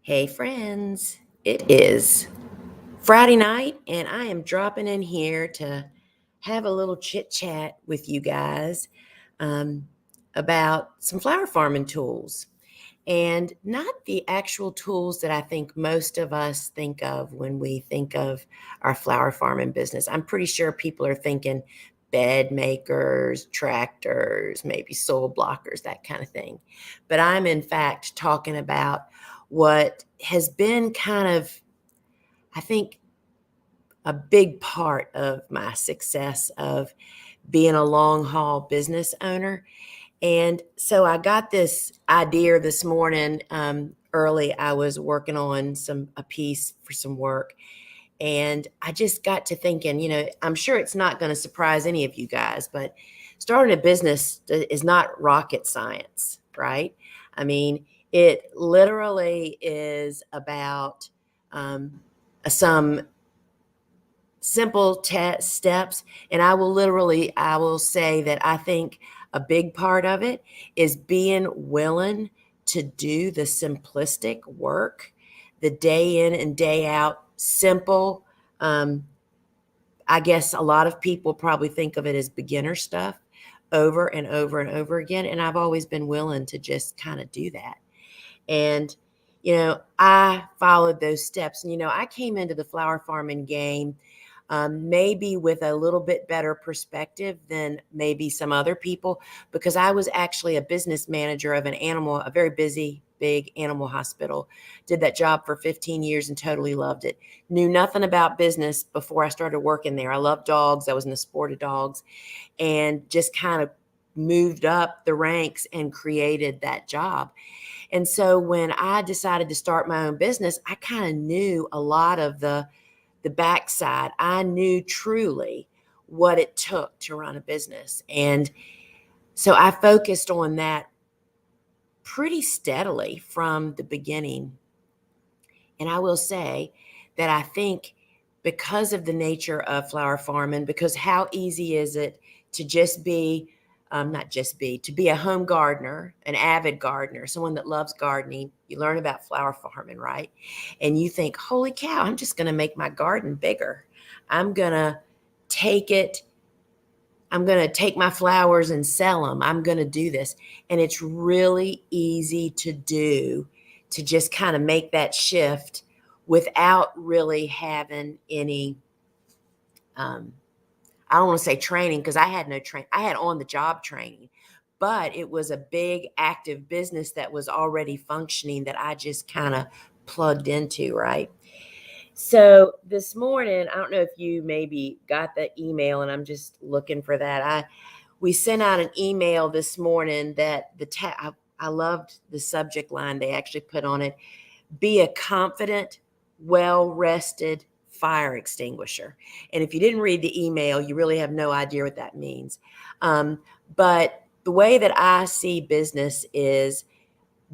Hey, friends. It is Friday night, and I am dropping in here to have a little chit chat with you guys um, about some flower farming tools. And not the actual tools that I think most of us think of when we think of our flower farming business. I'm pretty sure people are thinking bed makers, tractors, maybe soil blockers, that kind of thing. But I'm, in fact, talking about what has been kind of, I think, a big part of my success of being a long haul business owner. And so I got this idea this morning. Early, I was working on a piece for some work, and I just got to thinking. I'm sure it's not going to surprise any of you guys, but starting a business is not rocket science, right? I mean, it literally is about some simple steps. And I will say that I think a big part of it is being willing to do the simplistic work, the day in and day out, simple. um, I guess a lot of people probably think of it as beginner stuff over and over and over again, and I've always been willing to just kind of do that. And I followed those steps. And I came into the flower farming game maybe with a little bit better perspective than maybe some other people, because I was actually a business manager of a very busy, big animal hospital. Did that job for 15 years and totally loved it. Knew nothing about business before I started working there. I loved dogs. I was in the sport of dogs, and just kind of moved up the ranks and created that job. And so when I decided to start my own business, I kind of knew a lot of the backside. I knew truly what it took to run a business. And so I focused on that pretty steadily from the beginning. And I will say that I think, because of the nature of flower farming, because how easy is it to just be, not just be, to be a home gardener, an avid gardener, someone that loves gardening. You learn about flower farming, right? And you think, holy cow, I'm just going to make my garden bigger. I'm going to take it. I'm going to take my flowers and sell them. I'm going to do this. And it's really easy to do, to just kind of make that shift without really having any, I don't want to say training, because I had no training. I had on the job training, but it was a big active business that was already functioning that I just kind of plugged into, right? So this morning, I don't know if you maybe got the email, and I'm just looking for that. We sent out an email this morning that I loved the subject line they actually put on it: be a confident, well-rested fire extinguisher. And if you didn't read the email, you really have no idea what that means. But the way that I see business is,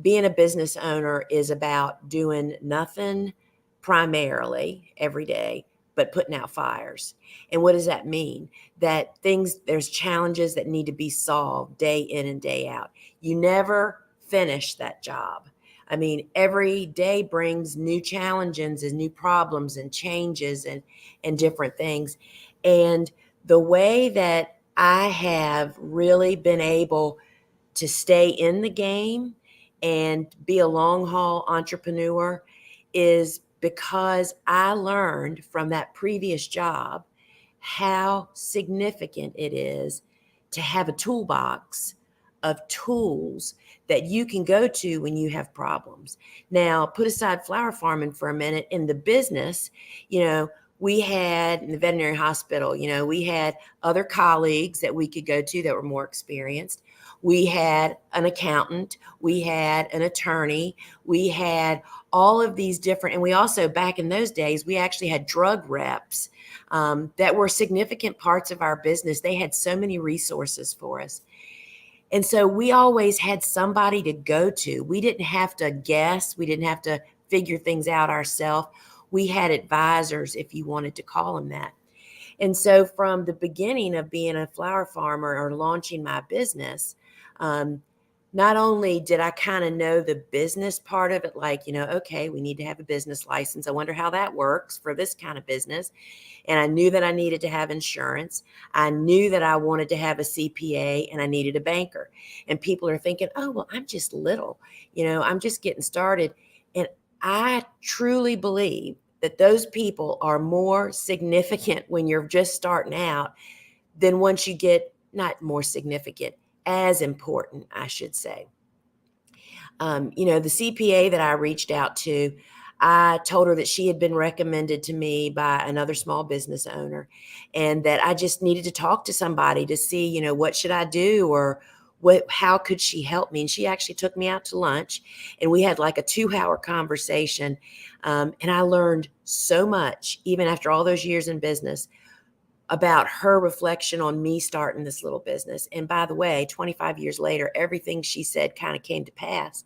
being a business owner is about doing nothing primarily every day but putting out fires. And what does that mean? There's challenges that need to be solved day in and day out. You never finish that job. I mean, every day brings new challenges and new problems and changes and different things. And the way that I have really been able to stay in the game and be a long haul entrepreneur is because I learned from that previous job how significant it is to have a toolbox of tools that you can go to when you have problems. Now, put aside flower farming for a minute. In the business, we had, in the veterinary hospital, we had other colleagues that we could go to that were more experienced. We had an accountant, we had an attorney, we had all of these different, and we also, back in those days, we actually had drug reps that were significant parts of our business. They had so many resources for us. And so we always had somebody to go to. We didn't have to guess. We didn't have to figure things out ourselves. We had advisors, if you wanted to call them that. And so from the beginning of being a flower farmer or launching my business, not only did I kind of know the business part of it, like, okay, we need to have a business license. I wonder how that works for this kind of business. And I knew that I needed to have insurance. I knew that I wanted to have a CPA and I needed a banker. And people are thinking, oh, well, I'm just little, I'm just getting started. And I truly believe that those people are more significant when you're just starting out than once you get, not more significant, as important, I should say. The CPA that I reached out to, I told her that she had been recommended to me by another small business owner and that I just needed to talk to somebody to see, what should I do or how could she help me? And she actually took me out to lunch and we had like a 2-hour conversation. And I learned so much, even after all those years in business, about her reflection on me starting this little business. And by the way, 25 years later, everything she said kind of came to pass.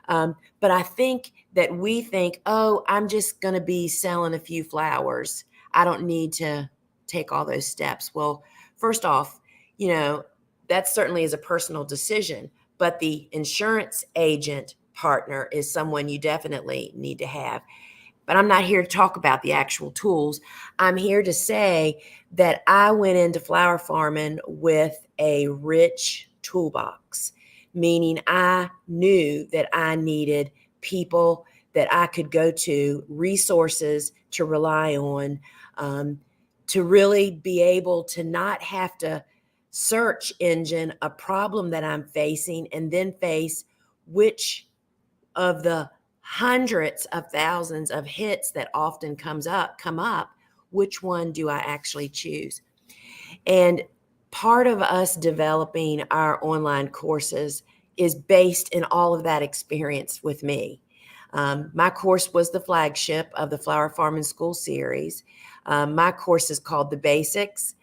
But I think that we think, oh, I'm just going to be selling a few flowers. I don't need to take all those steps. Well, first off, that certainly is a personal decision, but the insurance agent partner is someone you definitely need to have. But I'm not here to talk about the actual tools. I'm here to say that I went into flower farming with a rich toolbox, meaning I knew that I needed people that I could go to, resources to rely on, to really be able to not have to search engine a problem that I'm facing and then face which of the hundreds of thousands of hits that often come up, which one do I actually choose? And part of us developing our online courses is based in all of that experience with me. My course was the flagship of the Flower Farm and School series. My course is called The Basics,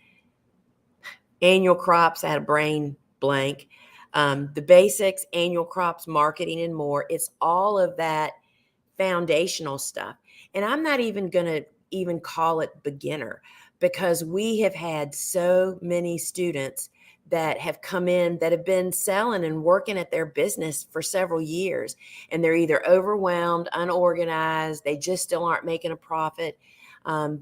Annual Crops. I had a brain blank. The Basics, Annual Crops, Marketing, and more. It's all of that foundational stuff. And I'm not even going to even call it beginner because we have had so many students that have come in that have been selling and working at their business for several years. And they're either overwhelmed, unorganized, they just still aren't making a profit.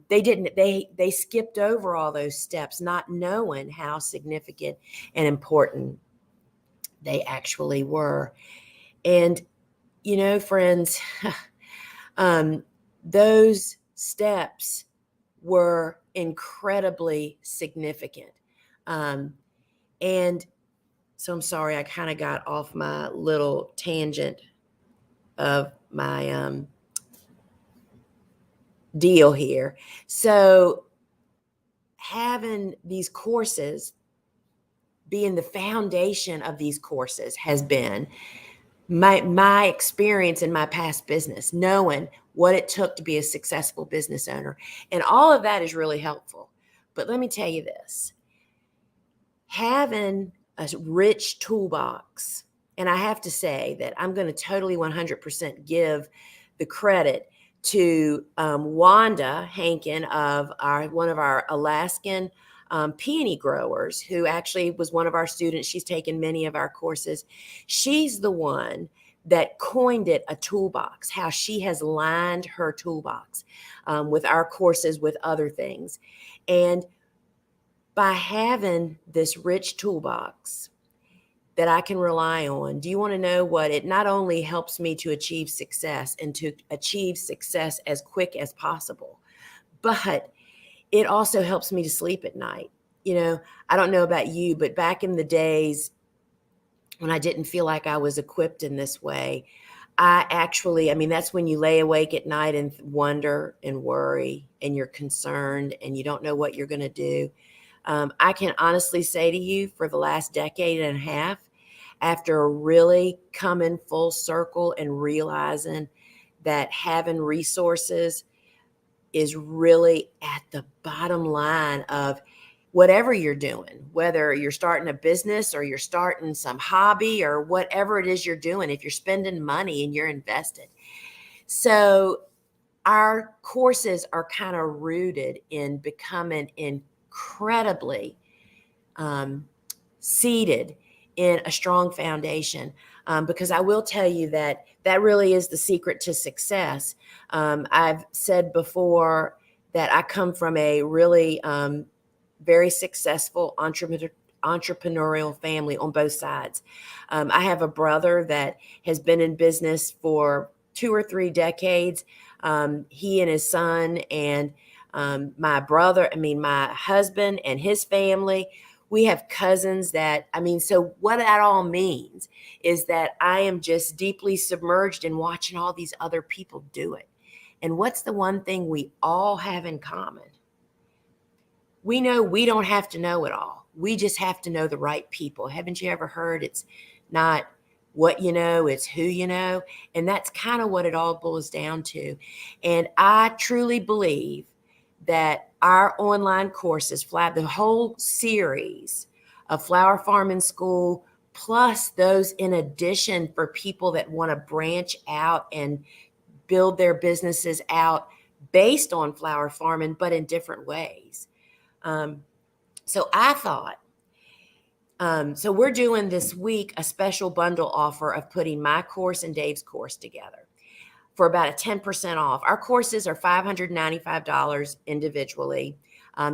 They skipped over all those steps, not knowing how significant and important they actually were. And, friends, those steps were incredibly significant. And so I'm sorry, I kind of got off my little tangent of my deal here. So having these courses, being the foundation of these courses has been my experience in my past business, knowing what it took to be a successful business owner. And all of that is really helpful. But let me tell you this, having a rich toolbox, and I have to say that I'm going to totally 100% give the credit to Wanda Hankin of one of our Alaskan peony growers, who actually was one of our students. She's taken many of our courses. She's the one that coined it a toolbox, how she has lined her toolbox with our courses, with other things. And by having this rich toolbox that I can rely on, do you want to know what it not only helps me to achieve success and to achieve success as quick as possible, but it also helps me to sleep at night. I don't know about you, but back in the days when I didn't feel like I was equipped in this way, that's when you lay awake at night and wonder and worry and you're concerned and you don't know what you're going to do. I can honestly say to you, for the last decade and a half, after really coming full circle and realizing that having resources is really at the bottom line of whatever you're doing, whether you're starting a business or you're starting some hobby or whatever it is you're doing, if you're spending money and you're invested. So our courses are kind of rooted in becoming incredibly seated in a strong foundation, because I will tell you that that really is the secret to success. I've said before that I come from a really very successful entrepreneurial family on both sides. I have a brother that has been in business for 2 or 3 decades. He and his son and my husband and his family, we have cousins that, so what that all means is that I am just deeply submerged in watching all these other people do it. And what's the one thing we all have in common? We know we don't have to know it all. We just have to know the right people. Haven't you ever heard it's not what you know, it's who you know? And that's kind of what it all boils down to. And I truly believe that our online courses, the whole series of Flower Farming School, plus those in addition for people that want to branch out and build their businesses out based on flower farming, but in different ways. So I thought, so we're doing this week a special bundle offer of putting my course and Dave's course together for about a 10% off. Our courses are $595 individually.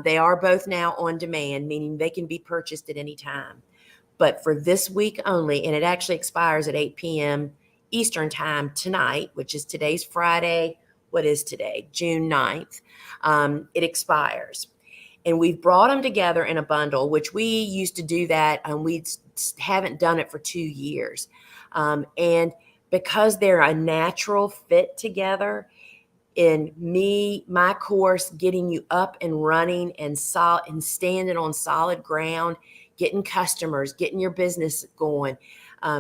They are both now on demand, meaning they can be purchased at any time. But for this week only, and it actually expires at 8 p.m. Eastern time tonight, which is today's Friday. What is today? June 9th. It expires. And we've brought them together in a bundle, which we used to do that, and we haven't done it for 2 years. And because they're a natural fit together, in my course, getting you up and running and standing on solid ground, getting customers, getting your business going,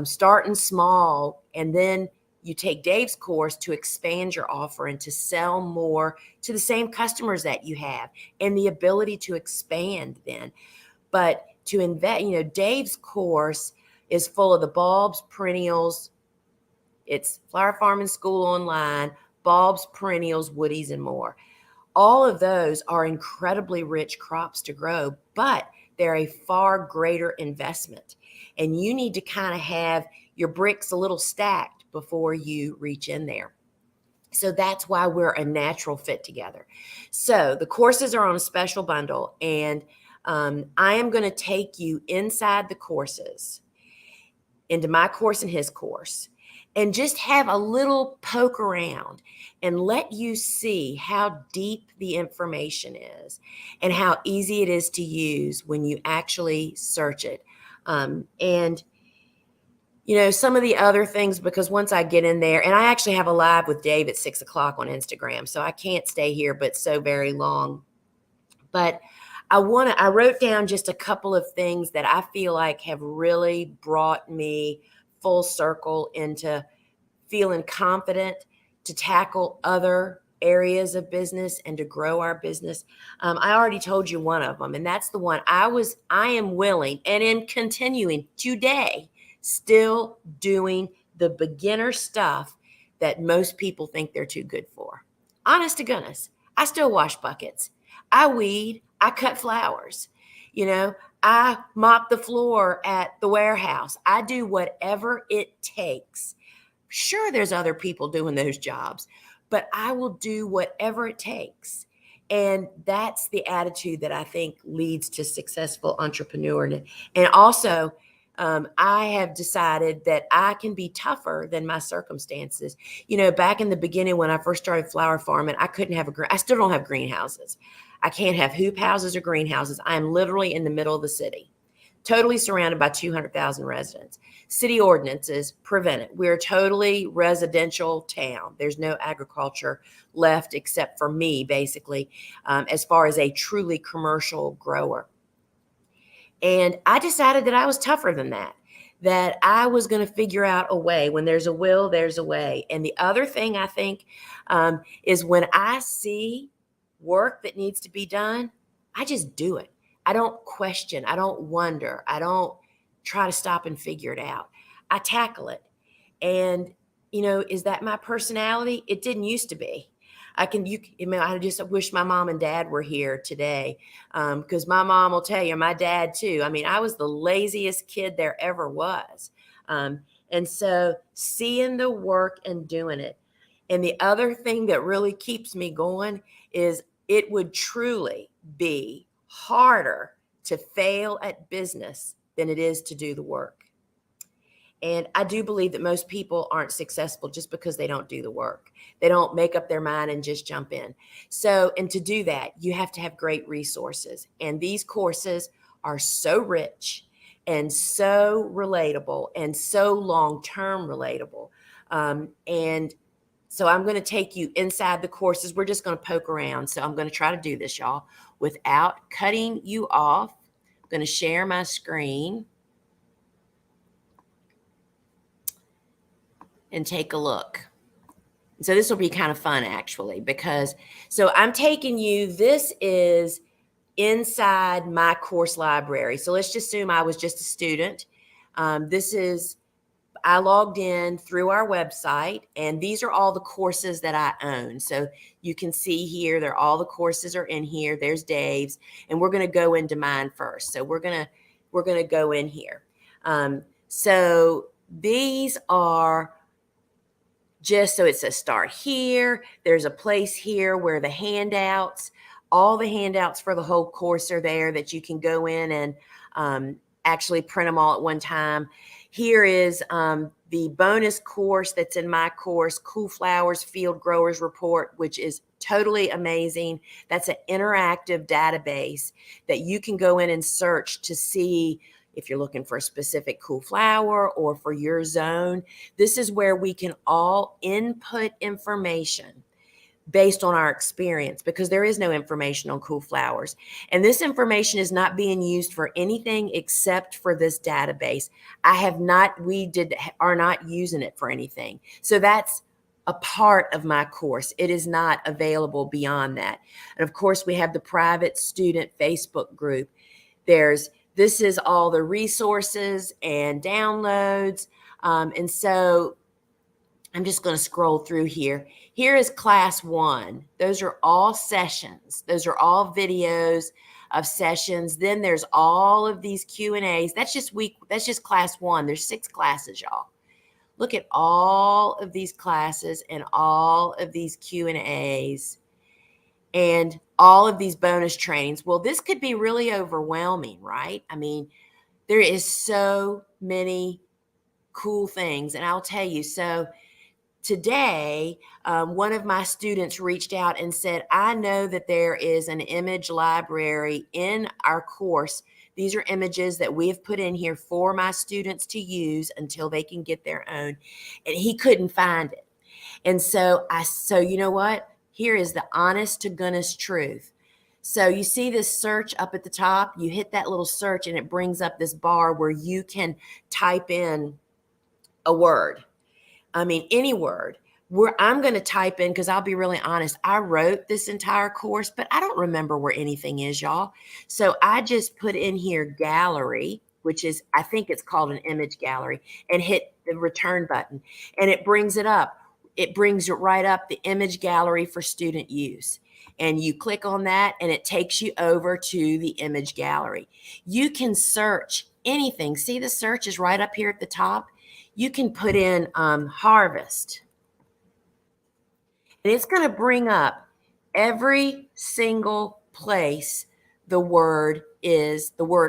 starting small, and then you take Dave's course to expand your offer and to sell more to the same customers that you have, and the ability to expand then. But to invest, Dave's course is full of the bulbs, perennials. It's Flower Farming School online, bulbs, perennials, woodies, and more. All of those are incredibly rich crops to grow, but they're a far greater investment. And you need to kind of have your bricks a little stacked before you reach in there. So that's why we're a natural fit together. So the courses are on a special bundle, and I am going to take you inside the courses, into my course and his course, and just have a little poke around and let you see how deep the information is and how easy it is to use when you actually search it. And some of the other things, because once I get in there, and I actually have a live with Dave at 6:00 on Instagram, so I can't stay here but so very long. But I wrote down just a couple of things that I feel like have really brought me full circle into feeling confident to tackle other areas of business and to grow our business. I already told you one of them, and that's the one I am willing and in continuing today, still doing the beginner stuff that most people think they're too good for. Honest to goodness, I still wash buckets. I weed, I cut flowers, I mop the floor at the warehouse. I do whatever it takes. Sure, there's other people doing those jobs, but I will do whatever it takes. And that's the attitude that I think leads to successful entrepreneur. And also, I have decided that I can be tougher than my circumstances. Back in the beginning when I first started flower farming, I still don't have greenhouses. I can't have hoop houses or greenhouses. I am literally in the middle of the city, totally surrounded by 200,000 residents. City ordinances prevent it. We're a totally residential town. There's no agriculture left except for me, basically, as far as a truly commercial grower. And I decided that I was tougher than that I was going to figure out a way. When there's a will, there's a way. And the other thing I think is when I see work that needs to be done, I just do it. I don't question. I don't wonder. I don't try to stop and figure it out. I tackle it. And, is that my personality? It didn't used to be. I just wish my mom and dad were here today, because my mom will tell you, my dad too. I mean, I was the laziest kid there ever was. And so seeing the work and doing it. And the other thing that really keeps me going is it would truly be harder to fail at business than it is to do the work. And I do believe that most people aren't successful just because they don't do the work. They don't make up their mind and just jump in. So, and to do that, you have to have great resources. And these courses are so rich and so relatable and so long-term relatable. And so I'm going to take you inside the courses. We're just going to poke around. So I'm going to try to do this, y'all, without cutting you off. I'm going to share my screen and take a look. So this will be kind of fun, actually, because so I'm taking you, this is inside my course library. So let's just assume I was just a student. I logged in through our website, and these are all the courses that I own. So you can see here, all the courses are in here. There's Dave's, and we're going to go into mine first. So we're going to go in here. So these are just, so it says start here. There's a place here where the handouts, all the handouts for the whole course are there that you can go in and actually print them all at one time. Here is the bonus course that's in my course, Cool Flowers Field Growers Report, which is totally amazing. That's an interactive database that you can go in and search to see if you're looking for a specific cool flower or for your zone. This is where we can all input information based on our experience, because there is no information on cool flowers. And this information is not being used for anything except for this database. Are not using it for anything. So that's a part of my course. It is not available beyond that. And of course, we have the private student Facebook group. This is all the resources and downloads. And so I'm just going to scroll through here. Here is class 1. Those are all sessions. Those are all videos of sessions. Then there's all of these Q&As. That's just class 1. There's 6 classes, y'all. Look at all of these classes and all of these Q&As and all of these bonus trainings. Well, this could be really overwhelming, right? I mean, there is so many cool things. And I'll tell you, so today, one of my students reached out and said, I know that there is an image library in our course. These are images that we have put in here for my students to use until they can get their own. And he couldn't find it. And so you know what? Here is the honest to goodness truth. So you see this search up at the top, you hit that little search and it brings up this bar where you can type in a word. I mean, any word. I'm going to type in, because I'll be really honest, I wrote this entire course, but I don't remember where anything is, y'all. So I just put in here gallery, which is, I think it's called an image gallery, and hit the return button. And it brings it up. It brings it right up, the image gallery for student use. And you click on that and it takes you over to the image gallery. You can search anything. See, the search is right up here at the top. You can put in harvest. And it's going to bring up every single place the word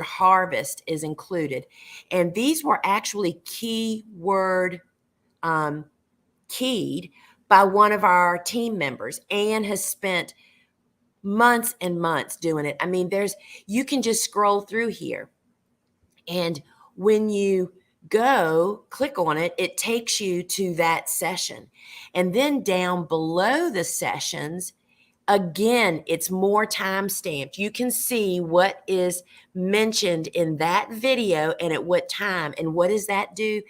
harvest is included. And these were actually keyword keyed by one of our team members. Anne has spent months and months doing it. I mean, you can just scroll through here. And when you click on it, it takes you to that session. And then down below the sessions, again, it's more time stamped. You can see what is mentioned in that video and at what time. And what does that do?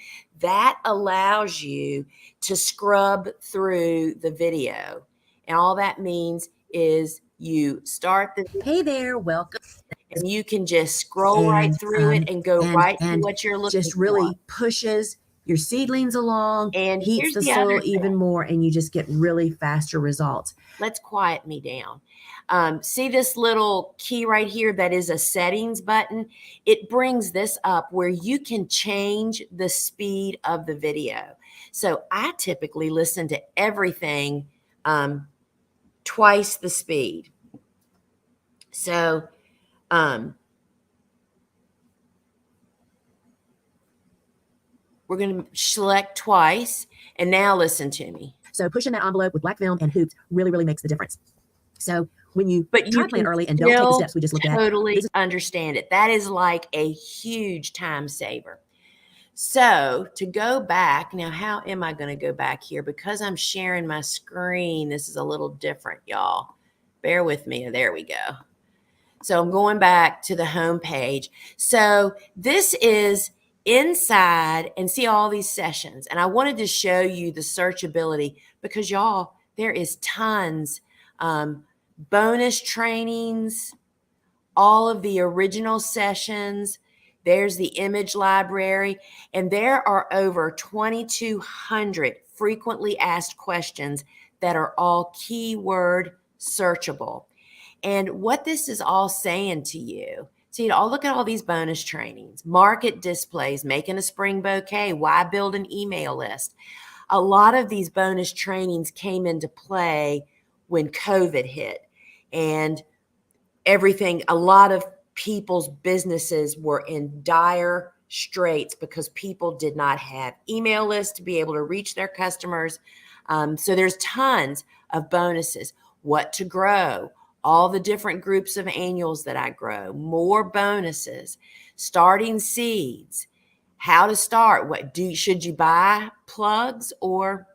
That allows you to scrub through the video. And all that means is you start the video. Hey there, welcome. And you can just scroll right through it and go right to what you're looking for. Just really pushes your seedlings along, and heats the soil even more, and you just get really faster results. Let's quiet me down. See this little key right here that is a settings button? It brings this up where you can change the speed of the video. So I typically listen to everything twice the speed. So we're going to select twice, and now listen to me. So pushing that envelope with black film and hoops really makes the difference. So when you try to plant early and don't take the steps we just looked at, totally understand it. That is like a huge time saver. So to go back, now how am I going to go back here? Because I'm sharing my screen, this is a little different, y'all. Bear with me. There we go. So I'm going back to the home page. So this is inside, and see all these sessions. And I wanted to show you the searchability because y'all, there is tons, bonus trainings, all of the original sessions. There's the image library, and there are over 2,200 frequently asked questions that are all keyword searchable. And what this is all saying to you, see, I'll look at all these bonus trainings, market displays, making a spring bouquet, why build an email list. A lot of these bonus trainings came into play when COVID hit, and everything, a lot of people's businesses were in dire straits because people did not have email lists to be able to reach their customers. So there's tons of bonuses. What to grow, all the different groups of annuals that I grow, more bonuses, starting seeds, how to start, should you buy plugs or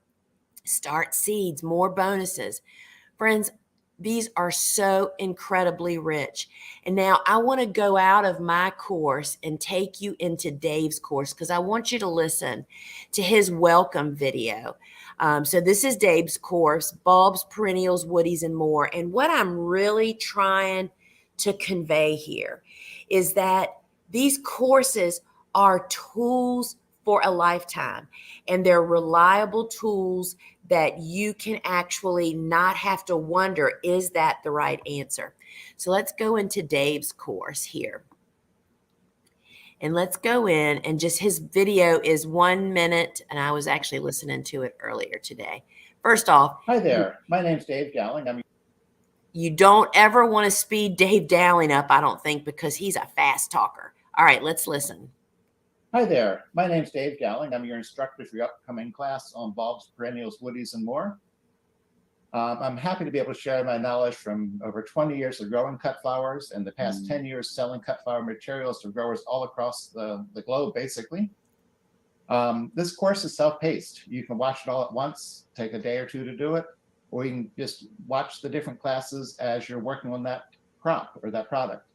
start seeds, more bonuses. Friends, these are so incredibly rich. And now I want to go out of my course and take you into Dave's course because I want you to listen to his welcome video. So this is Dave's course, Bulbs, Perennials, Woodies, and More. And what I'm really trying to convey here is that these courses are tools for a lifetime, and they're reliable tools that you can actually not have to wonder, is that the right answer? So let's go into Dave's course here. And let's go in, and just his video is 1 minute, and I was actually listening to it earlier today. First off, hi there. My name's Dave Dowling. You don't ever want to speed Dave Dowling up, I don't think, because he's a fast talker. All right, let's listen. Hi there. My name's Dave Dowling. I'm your instructor for your upcoming class on bulbs, perennials, woodies, and more. I'm happy to be able to share my knowledge from over 20 years of growing cut flowers and the past 10 years selling cut flower materials to growers all across the globe, basically. This course is self-paced. You can watch it all at once, take a day or two to do it, or you can just watch the different classes as you're working on that crop or that product.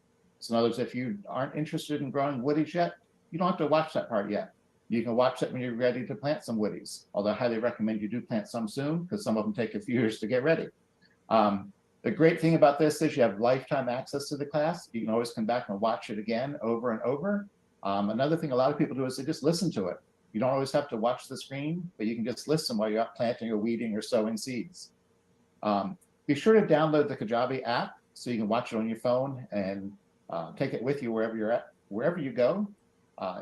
So in other words, if you aren't interested in growing woodies yet, you don't have to watch that part yet. You can watch it when you're ready to plant some woodies, although I highly recommend you do plant some soon because some of them take a few years to get ready. The great thing about this is you have lifetime access to the class. You can always come back and watch it again over and over. Another thing a lot of people do is they just listen to it. You don't always have to watch the screen, but you can just listen while you're out planting or weeding or sowing seeds. Be sure to download the Kajabi app so you can watch it on your phone and take it with you wherever you're at, wherever you go.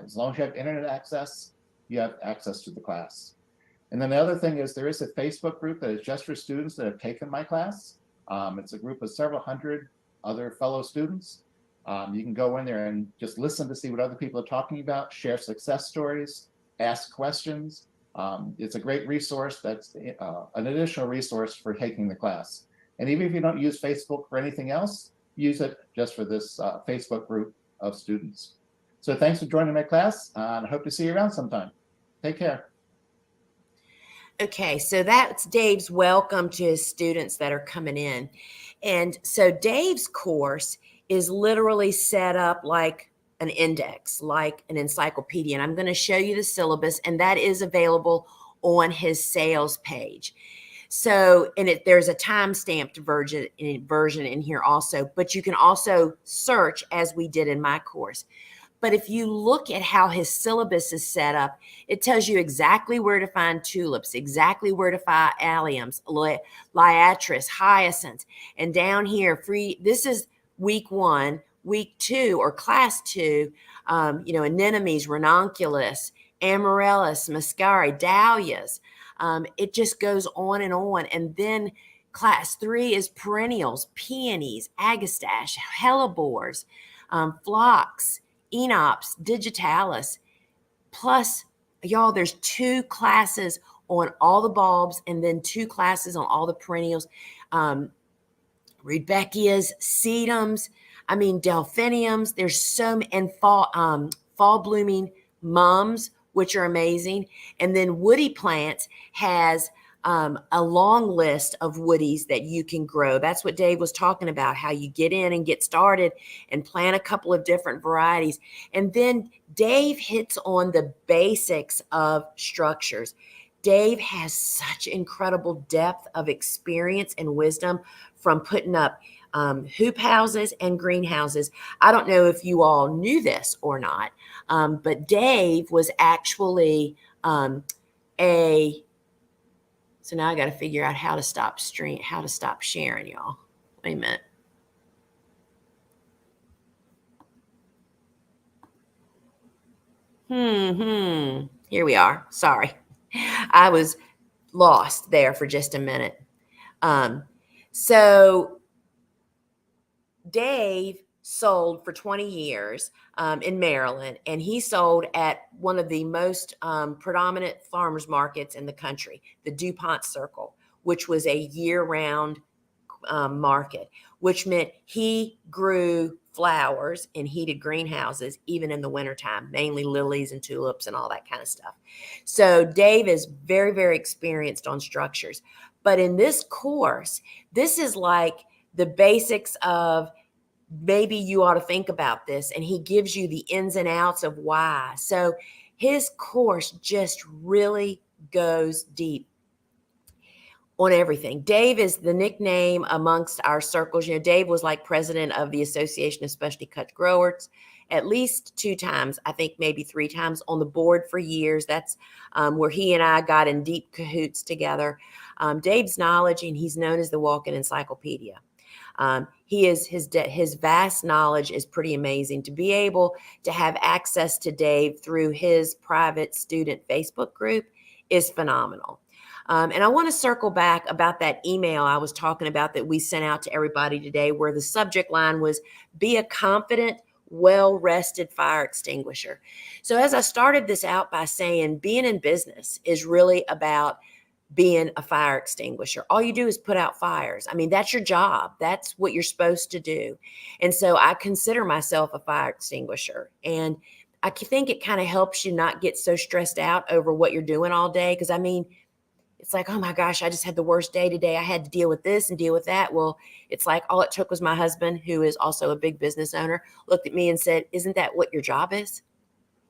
As long as you have internet access, you have access to the class. And then the other thing is there is a Facebook group that is just for students that have taken my class. It's a group of several hundred other fellow students. You can go in there and just listen to see what other people are talking about, share success stories, ask questions. It's a great resource. That's an additional resource for taking the class. And even if you don't use Facebook for anything else, use it just for this Facebook group of students. So thanks for joining my class, and I hope to see you around sometime. Take care. Okay, so that's Dave's welcome to his students that are coming in. And so Dave's course is literally set up like an index, like an encyclopedia. And I'm going to show you the syllabus, and that is available on his sales page. So, and there's a time-stamped version in here also, but you can also search as we did in my course. But if you look at how his syllabus is set up, it tells you exactly where to find tulips, exactly where to find alliums, liatris, hyacinths. And down here, this is week 1, week 2, or class 2, anemones, ranunculus, amaryllis, muscari, dahlias. It just goes on and on. And then class 3 is perennials, peonies, agastache, hellebores, phlox, enops, digitalis. Plus, y'all, there's 2 classes on all the bulbs and then 2 classes on all the perennials. Rudbeckias, sedums, delphiniums. There's so many, and fall blooming mums, which are amazing. And then woody plants has a long list of woodies that you can grow. That's what Dave was talking about, how you get in and get started and plant a couple of different varieties. And then Dave hits on the basics of structures. Dave has such incredible depth of experience and wisdom from putting up hoop houses and greenhouses. I don't know if you all knew this or not, but Dave was actually so now I got to figure out how to stop sharing, y'all. Wait a minute. Here we are. Sorry. I was lost there for just a minute. So Dave sold for 20 years in Maryland, and he sold at one of the most predominant farmers markets in the country, the DuPont Circle, which was a year-round market, which meant he grew flowers in heated greenhouses, even in the wintertime, mainly lilies and tulips and all that kind of stuff. So Dave is very, very experienced on structures. But in this course, this is like the basics of maybe you ought to think about this, and he gives you the ins and outs of why. So his course just really goes deep on everything. Dave is the nickname amongst our circles. Dave was like president of the Association of Specialty Cut Growers at least 2 times, I think maybe 3 times, on the board for years. That's where he and I got in deep cahoots together. Dave's knowledge, and he's known as the walking encyclopedia. His vast knowledge is pretty amazing. To be able to have access to Dave through his private student Facebook group is phenomenal. And I want to circle back about that email I was talking about that we sent out to everybody today, where the subject line was, be a confident, well-rested fire extinguisher. So as I started this out by saying, being in business is really about being a fire extinguisher. All you do is put out fires. That's your job. That's what you're supposed to do. And so I consider myself a fire extinguisher. And I think it kind of helps you not get so stressed out over what you're doing all day. Because it's like, oh my gosh, I just had the worst day today. I had to deal with this and deal with that. Well, it's like all it took was my husband, who is also a big business owner, looked at me and said, isn't that what your job is?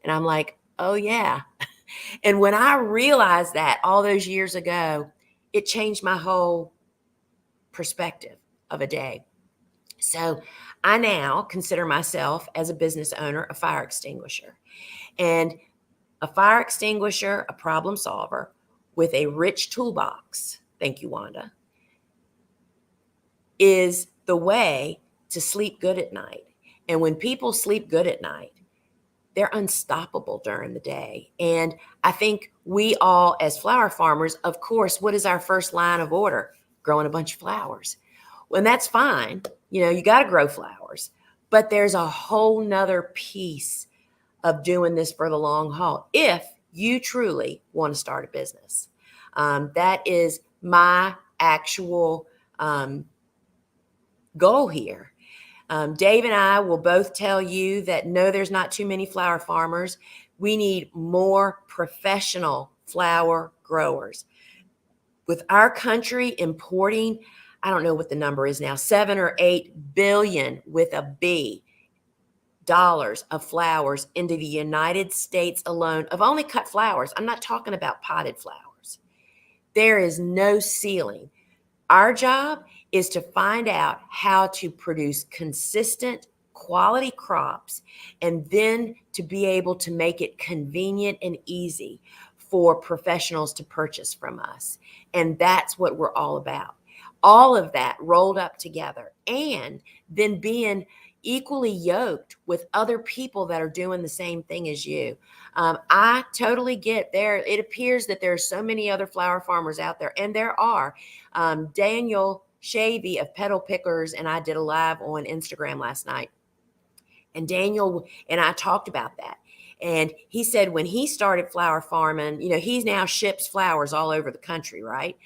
And I'm like, oh yeah. And when I realized that all those years ago, it changed my whole perspective of a day. So I now consider myself, as a business owner, a fire extinguisher. And a fire extinguisher, a problem solver with a rich toolbox, thank you, Wanda, is the way to sleep good at night. And when people sleep good at night, they're unstoppable during the day. And I think we all, as flower farmers, of course, what is our first line of order? Growing a bunch of flowers. Well, and that's fine. You got to grow flowers. But there's a whole nother piece of doing this for the long haul if you truly want to start a business. That is my actual goal here. Dave and I will both tell you that no, there's not too many flower farmers. We need more professional flower growers. With our country importing, I don't know what the number is now, 7 or 8 billion with a B dollars of flowers into the United States alone, of only cut flowers. I'm not talking about potted flowers. There is no ceiling. Our job is to find out how to produce consistent quality crops, and then to be able to make it convenient and easy for professionals to purchase from us. And that's what we're all about. All of that rolled up together, and then being equally yoked with other people that are doing the same thing as you. I totally get there. It appears that there are so many other flower farmers out there, and there are. Daniel Shavy of Petal Pickers and I did a live on Instagram last night. And Daniel and I talked about that. And he said when he started flower farming, he now ships flowers all over the country, right?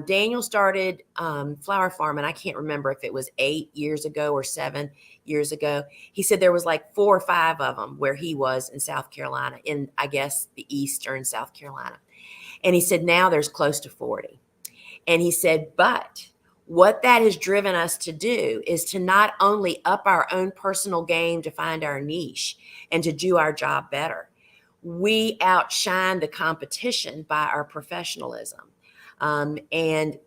Daniel started flower farming. I can't remember if it was 8 years ago or 7 years ago. He said there was like 4 or 5 of them where he was in South Carolina, in, I guess, the eastern South Carolina. And he said now there's close to 40. And he said, but what that has driven us to do is to not only up our own personal game to find our niche and to do our job better, we outshine the competition by our professionalism. And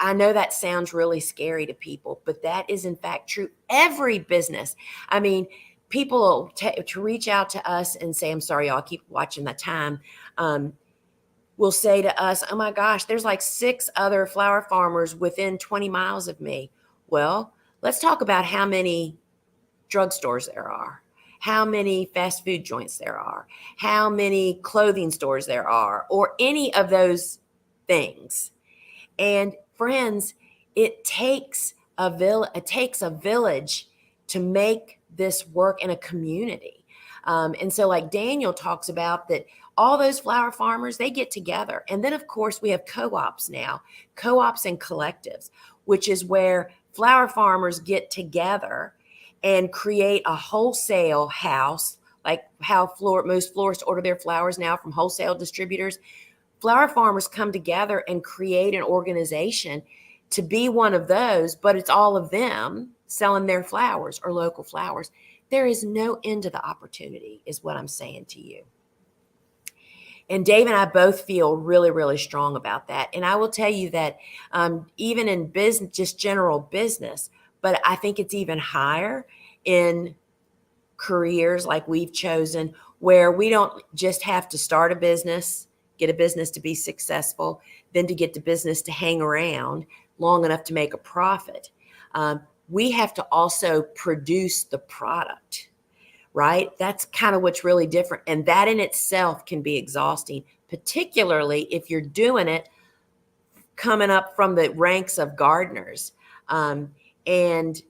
I know that sounds really scary to people, but that is in fact true. Every business, I mean, people to reach out to us and say, I'm sorry, y'all, keep watching the time. Will say to us, oh my gosh, there's like 6 other flower farmers within 20 miles of me. Well, let's talk about how many drugstores there are, how many fast food joints there are, how many clothing stores there are, or any of those things. And friends, it takes a village to make this work in a community. And so like Daniel talks about that, all those flower farmers, they get together. And then, of course, we have co-ops now, co-ops and collectives, which is where flower farmers get together and create a wholesale house, like how most florists order their flowers now from wholesale distributors. Flower farmers come together and create an organization to be one of those, but it's all of them selling their flowers or local flowers. There is no end to the opportunity, is what I'm saying to you. And Dave and I both feel really, really strong about that. And I will tell you that even in business, just general business, but I think it's even higher in careers like we've chosen, where we don't just have to start a business, get a business to be successful, then to get the business to hang around long enough to make a profit. We have to also produce the product. Right? That's kind of what's really different. And that in itself can be exhausting, particularly if you're doing it coming up from the ranks of gardeners. And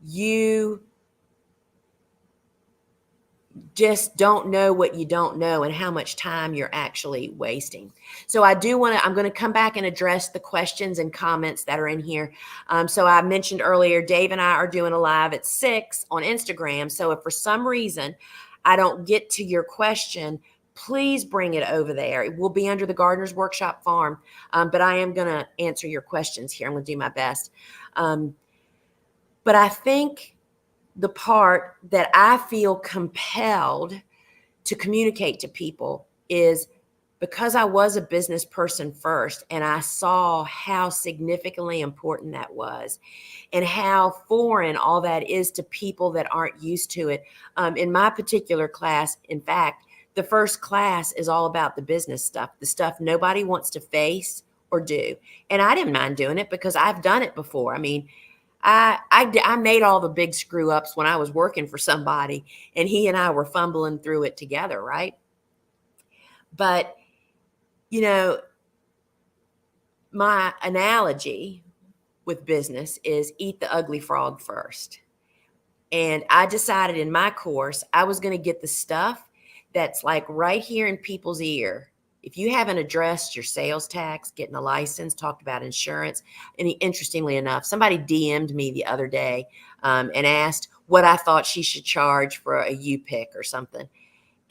you just don't know what you don't know and how much time you're actually wasting. So I'm going to come back and address the questions and comments that are in here. So I mentioned earlier, Dave and I are doing a live at 6 on Instagram. So if for some reason I don't get to your question, please bring it over there. It will be under the Gardener's Workshop Farm. But I am going to answer your questions here. I'm going to do my best. But I think the part that I feel compelled to communicate to people is because I was a business person first, and I saw how significantly important that was and how foreign all that is to people that aren't used to it. In my particular class, in fact, the first class is all about the business stuff, the stuff nobody wants to face or do. And I didn't mind doing it because I've done it before. I mean, I made all the big screw ups when I was working for somebody, and he and I were fumbling through it together, right? But, my analogy with business is eat the ugly frog first. And I decided in my course, I was going to get the stuff that's like right here in people's ear. If you haven't addressed your sales tax, getting a license, talked about insurance, and interestingly enough, somebody DM'd me the other day and asked what I thought she should charge for a U-pick or something.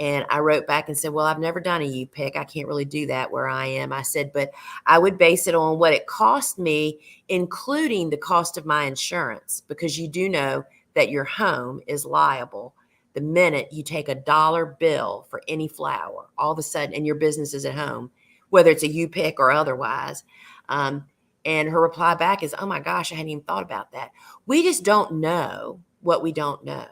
And I wrote back and said, well, I've never done a U-pick. I can't really do that where I am. I said, but I would base it on what it cost me, including the cost of my insurance, because you do know that your home is liable the minute you take a dollar bill for any flower, all of a sudden, and your business is at home, whether it's a U-pick or otherwise. And her reply back is, oh my gosh, I hadn't even thought about that. We just don't know what we don't know.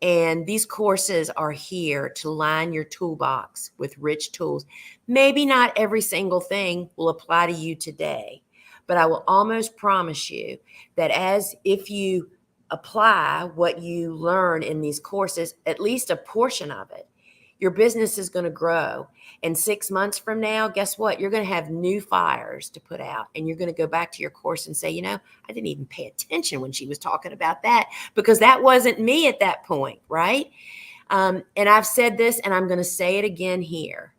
And these courses are here to line your toolbox with rich tools. Maybe not every single thing will apply to you today, but I will almost promise you that as if you apply what you learn in these courses, at least a portion of it, your business is going to grow. And 6 months from now, guess what? You're going to have new fires to put out. And you're going to go back to your course and say, I didn't even pay attention when she was talking about that, because that wasn't me at that point, right? And I've said this, and I'm going to say it again here.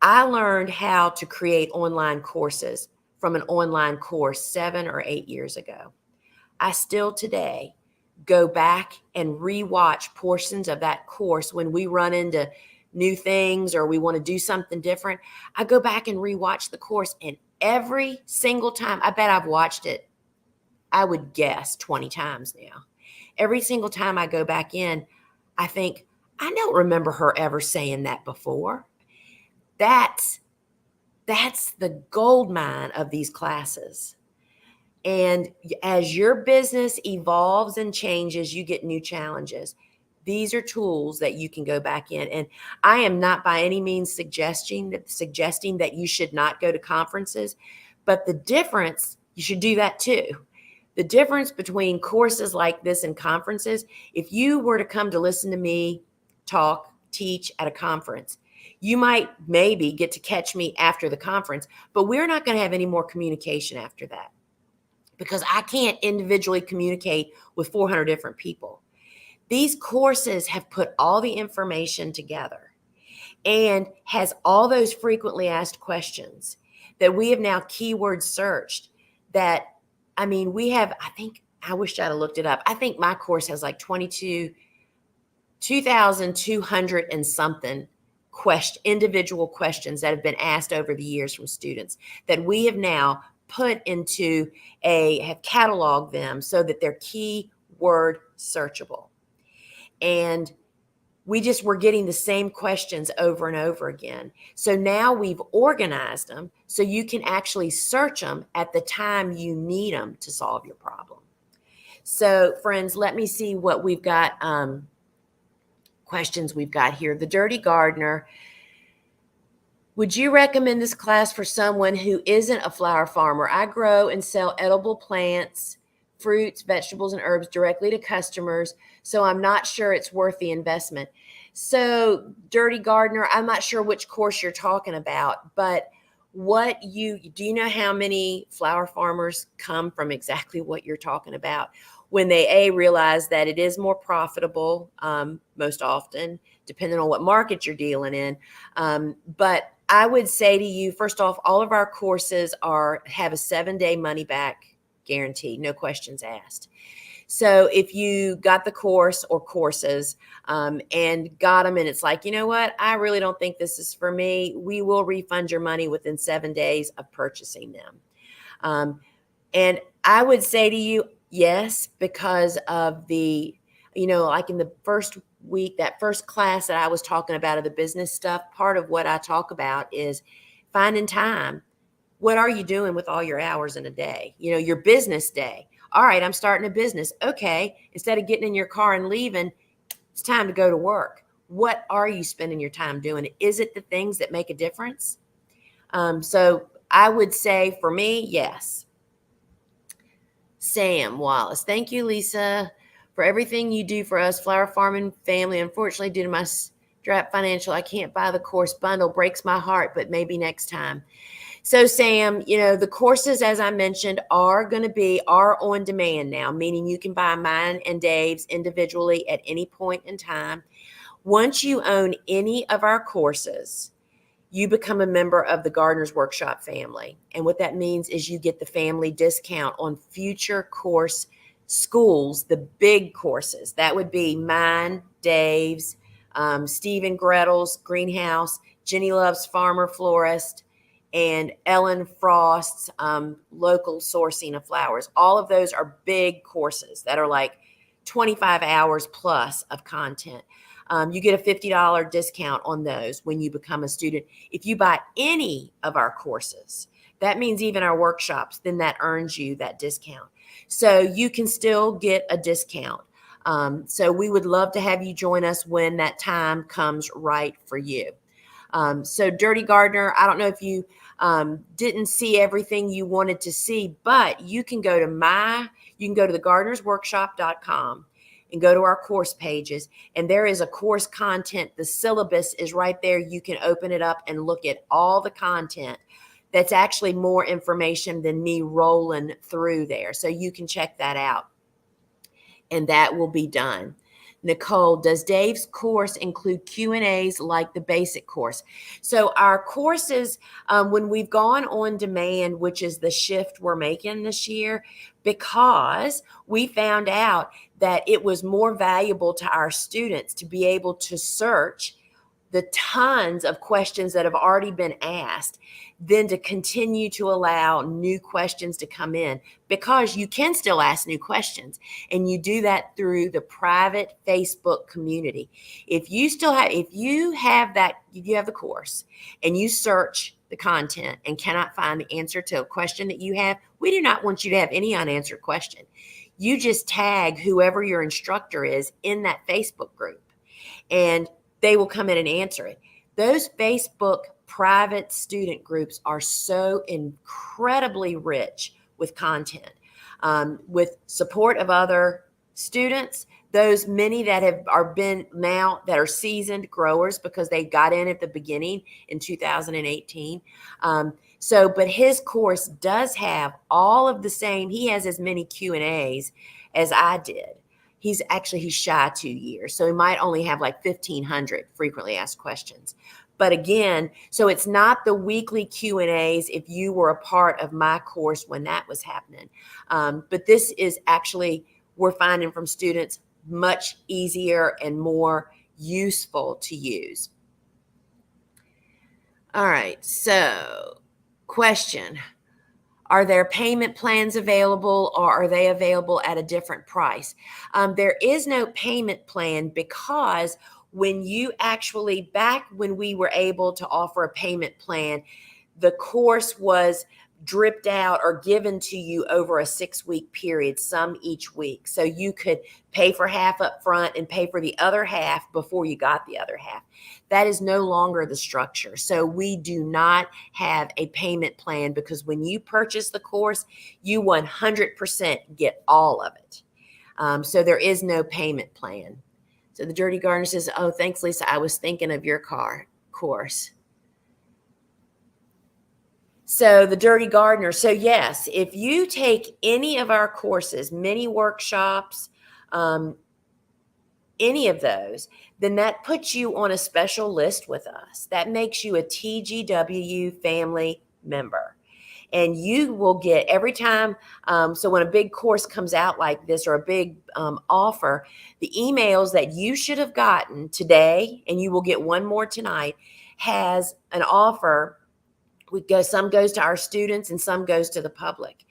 I learned how to create online courses from an online course 7 or 8 years ago. I still today go back and rewatch portions of that course when we run into new things or we want to do something different. I go back and rewatch the course, and every single time, I bet I've watched it, I would guess 20 times now. Every single time I go back in, I think, I don't remember her ever saying that before. That's the gold mine of these classes. And as your business evolves and changes, you get new challenges. These are tools that you can go back in. And I am not by any means suggesting that you should not go to conferences, but the difference, you should do that too. The difference between courses like this and conferences, if you were to come to listen to me teach at a conference, you might maybe get to catch me after the conference, but we're not going to have any more communication after that, because I can't individually communicate with 400 different people. These courses have put all the information together and has all those frequently asked questions that we have now keyword searched. We have, I wish I'd have looked it up. I think my course has like 2,200 and something individual questions that have been asked over the years from students that we have now put into have cataloged them so that they're keyword searchable. And we're getting the same questions over and over again. So now we've organized them so you can actually search them at the time you need them to solve your problem. So friends, let me see what we've got, questions we've got here. The Dirty Gardener: would you recommend this class for someone who isn't a flower farmer? I grow and sell edible plants, fruits, vegetables, and herbs directly to customers, so I'm not sure it's worth the investment. So, Dirty Gardener, I'm not sure which course you're talking about, but do you know how many flower farmers come from exactly what you're talking about? When they realize that it is more profitable, most often, depending on what market you're dealing in. But I would say to you, first off, all of our courses have a 7-day money back guarantee, no questions asked. So if you got the course or courses and got them and it's like, you know what, I really don't think this is for me, we will refund your money within 7 days of purchasing them. And I would say to you, yes, because of like in the first week, that first class that I was talking about of the business stuff, part of what I talk about is finding time. What are you doing with all your hours in a day? Your business day. All right, I'm starting a business. Okay, instead of getting in your car and leaving, it's time to go to work. What are you spending your time doing? Is it the things that make a difference? So I would say for me, yes. Sam Wallace: thank you, Lisa, for everything you do for us, flower farming family. Unfortunately, due to my strapped financial, I can't buy the course bundle. Breaks my heart, but maybe next time. So Sam, the courses, as I mentioned, are on demand now, meaning you can buy mine and Dave's individually at any point in time. Once you own any of our courses, you become a member of the Gardener's Workshop family. And what that means is you get the family discount on future course schools, the big courses. That would be mine, Dave's, Steve and Gretel's Greenhouse, Jenny Love's Farmer Florist, and Ellen Frost's local sourcing of flowers. All of those are big courses that are like 25 hours plus of content. You get a $50 discount on those when you become a student. If you buy any of our courses, that means even our workshops, then that earns you that discount. So you can still get a discount. So we would love to have you join us when that time comes right for you. So Dirty Gardener, I don't know if you didn't see everything you wanted to see, but you can go to thegardenersworkshop.com and go to our course pages, and there is a course content. The syllabus is right there. You can open it up and look at all the content. That's actually more information than me rolling through there. So you can check that out, and that will be done. Nicole, does Dave's course include Q&As like the basic course? So our courses, when we've gone on demand, which is the shift we're making this year, because we found out that it was more valuable to our students to be able to search the tons of questions that have already been asked than to continue to allow new questions to come in, because you can still ask new questions, and you do that through the private Facebook community. If you have the course and you search the content and cannot find the answer to a question that you have, we do not want you to have any unanswered question. You just tag whoever your instructor is in that Facebook group, and they will come in and answer it. Those Facebook private student groups are so incredibly rich with content, with support of other students. Those many that are seasoned growers because they got in at the beginning in 2018. But his course does have all of the same. He has as many Q&As as I did. He's shy 2 years, so he might only have like 1,500 frequently asked questions. But again, so it's not the weekly Q&As if you were a part of my course when that was happening. But this is actually, we're finding from students, much easier and more useful to use. All right, so question. Are there payment plans available, or are they available at a different price? There is no payment plan, because back when we were able to offer a payment plan, the course was dripped out or given to you over a 6-week period, some each week. So you could pay for half up front and pay for the other half before you got the other half. That is no longer the structure. So we do not have a payment plan, because when you purchase the course, you 100% get all of it. So there is no payment plan. So the Dirty Gardener says, oh, thanks, Lisa. I was thinking of your course. So the Dirty Gardener. So yes, if you take any of our courses, mini workshops, any of those, then that puts you on a special list with us. That makes you a TGW family member. And you will get every time. So when a big course comes out like this, or a big offer, the emails that you should have gotten today, and you will get one more tonight, has an offer. Some goes to our students and some goes to the public.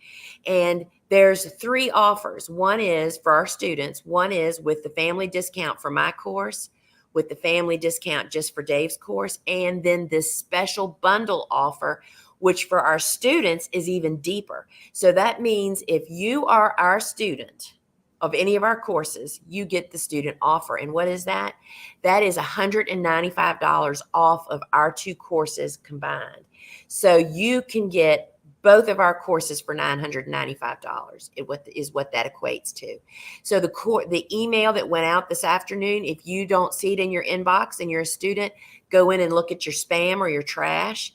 And there's 3 offers. One is for our students. One is with the family discount for my course, with the family discount just for Dave's course, and then this special bundle offer, which for our students is even deeper. So that means if you are our student of any of our courses, you get the student offer. And what is that? That is $195 off of our 2 courses combined. So you can get both of our courses for $995 is what that equates to. So the email that went out this afternoon, if you don't see it in your inbox and you're a student, go in and look at your spam or your trash.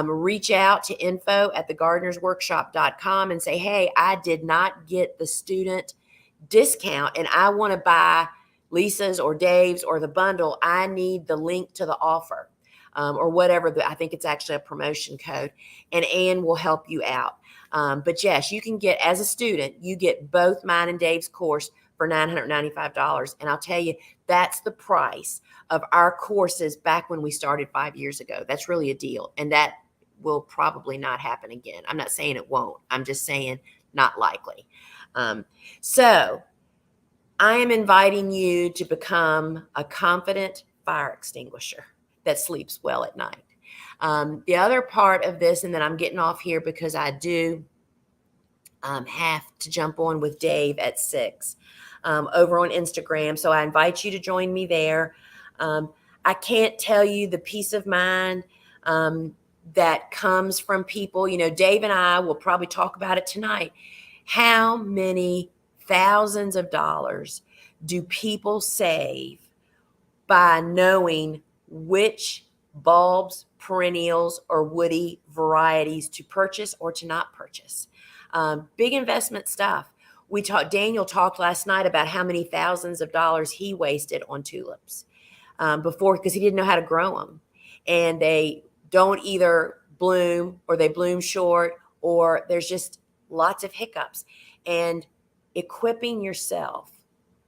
Reach out to info@thegardenersworkshop.com and say, hey, I did not get the student discount and I want to buy Lisa's or Dave's or the bundle. I need the link to the offer. Or whatever, I think it's actually a promotion code, and Ann will help you out. But yes, you can get, as a student, you get both mine and Dave's course for $995. And I'll tell you, that's the price of our courses back when we started 5 years ago. That's really a deal. And that will probably not happen again. I'm not saying it won't. I'm just saying not likely. So I am inviting you to become a confident fire extinguisher that sleeps well at night. The other part of this, and then I'm getting off here because I do have to jump on with Dave at 6 over on Instagram. So I invite you to join me there. Um, I can't tell you the peace of mind that comes from people. You know, Dave and I will probably talk about it tonight. How many thousands of dollars do people save by knowing which bulbs, perennials, or woody varieties to purchase or to not purchase? Big investment stuff. Daniel talked last night about how many thousands of dollars he wasted on tulips before because he didn't know how to grow them. And they don't either bloom or they bloom short or there's just lots of hiccups. And equipping yourself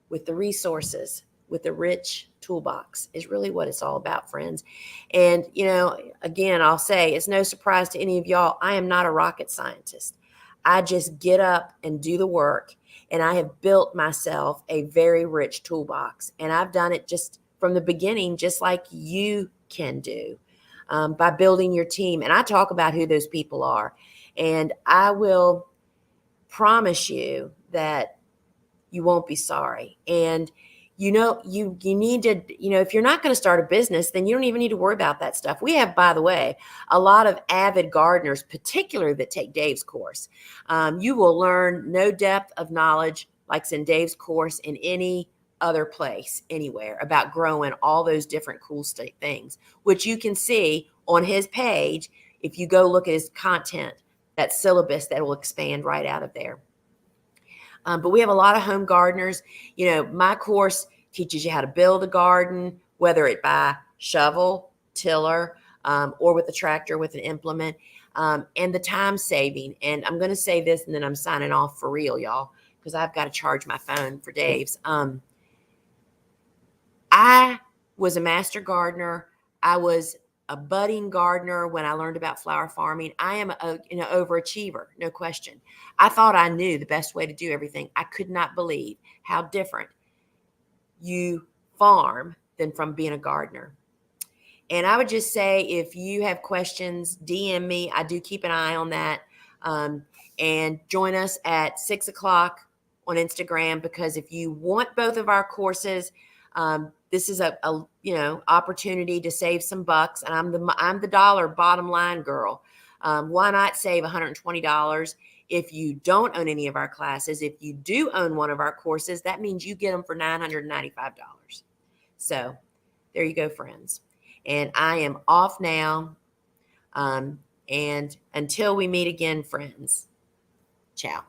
with the resources, with the rich toolbox is really what it's all about, friends. And, you know, again, I'll say it's no surprise to any of y'all, I am not a rocket scientist. I just get up and do the work. And I have built myself a very rich toolbox. And I've done it just from the beginning, just like you can do by building your team. And I talk about who those people are. And I will promise you that you won't be sorry. And you need to, if you're not going to start a business, then you don't even need to worry about that stuff. We have, by the way, a lot of avid gardeners, particularly that take Dave's course. You will learn no depth of knowledge like in Dave's course in any other place anywhere about growing all those different cool things, which you can see on his page if you go look at his content, that syllabus that will expand right out of there. But we have a lot of home gardeners. You know, my course teaches you how to build a garden, whether it by shovel, tiller, or with a tractor with an implement, and the time saving. And I'm going to say this, and then I'm signing off for real, y'all, because I've got to charge my phone for Dave's. I was a master gardener. I was a budding gardener when I learned about flower farming. I am an overachiever, no question. I thought I knew the best way to do everything. I could not believe how different you farm than from being a gardener. And I would just say, if you have questions, DM me. I do keep an eye on that. And join us at 6 o'clock on Instagram, because if you want both of our courses, this is a opportunity to save some bucks. And I'm the dollar bottom line girl. Why not save $120 if you don't own any of our classes? If you do own one of our courses, that means you get them for $995. So there you go, friends. And I am off now. And until we meet again, friends, ciao.